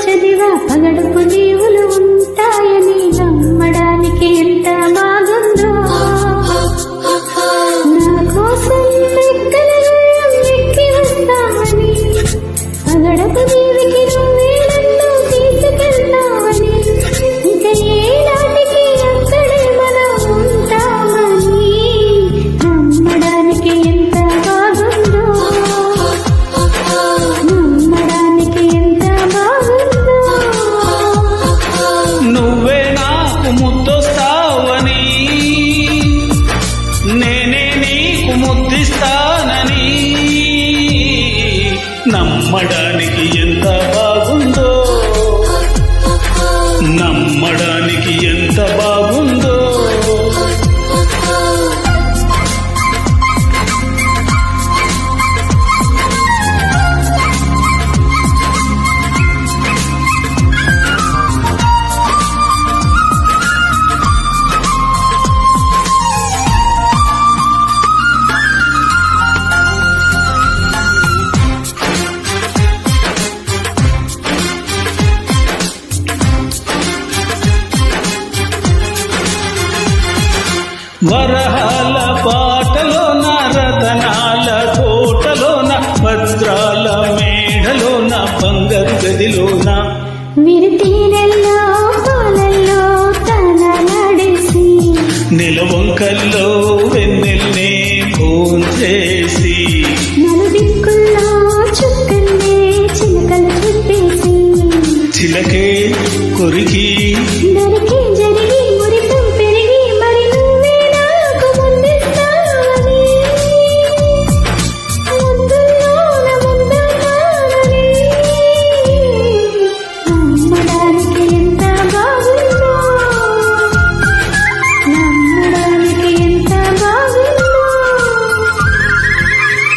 చదివా పగడుపు జీవులు ఉంటాయని నమ్మడానికి ఎంత బాగుందో నా కోసం ఎక్కల ఎక్కి వస్తామని పగడపు జీవికి నువ్వే నన్ను తీసుకెళ్తావని ఇక ఏనాటికి అక్కడే మనం ఉంటామని నమ్మడానికి ఎంత బాగుందో నమ్మడానికి ఎంత బాగుందో నువ్వే నాకు ముద్దొస్తావని నేనే నీకు ముద్దిస్తానని నమ్మడానికి ఎంత బాగుందో నమ్మడానికి ఎంత బాగుందో వరహాల పాటలోన రతనాల కోటలోన వజ్రాల మేడలోన బంగారు గదిలోన విరితీనెల్లో పాలల్లో తనలాడేసి నిలవంకల్లో వెన్నెల్నే భోంచేసి నలుదిక్కుల్లో చుక్కల్నే చిలకలు చుట్టేసి చిలకే కొరికి దరికి జరిగి మురితం పెరిగి మరి నువ్వే నాకు ముందిస్తావని ముందులోన ముందున్నానని నమ్మడానికి ఎంత బాగుందో నమ్మడానికి ఎంత బాగుందో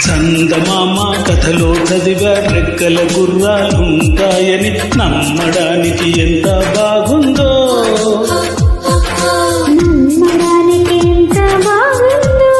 చందమామ కథలో చదివా రెక్కల గుర్రాలుంటాయని నమ్మడానికి ఎంత బాగుందో నమ్మడానికి ఎంత బాగుందో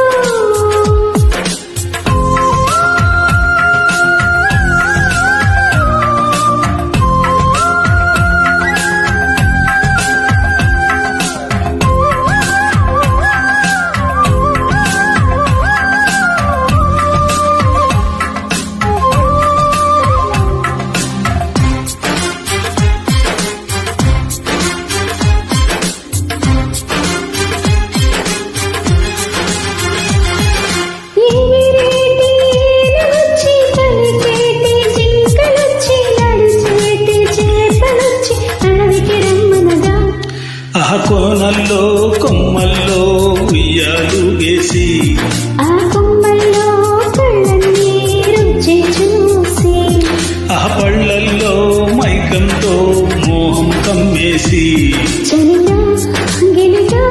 ఆ కోనల్లో కొమ్మల్లో ఉయ్యాలు వేసి ఆ కొమ్మల్లో పళ్ళన్నీ రుచి చూసి ఆ పళ్ళల్లో మైకంతో మోహం కమ్మేసి చలిగా గిలిగా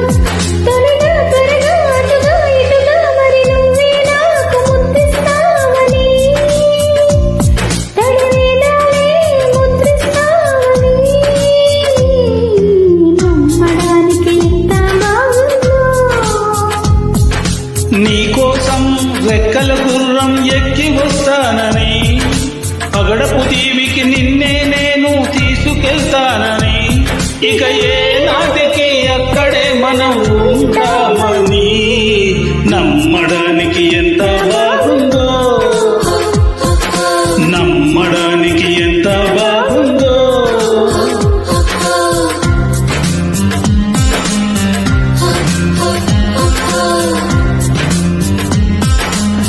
తొలిగా త్వరగా అటుగా ఇటుగా మరి నువ్వే నాకు ముద్దిస్తావని తడివేదాలే ముద్రిస్తావని నమ్మడానికి ఎంత బాగుందో నీకోసం రెక్కల గుర్రం ఎక్కి వస్తానని పగడపు దీవికి నిన్నే నేను తీసుకెళ్తానని ఇక ఏ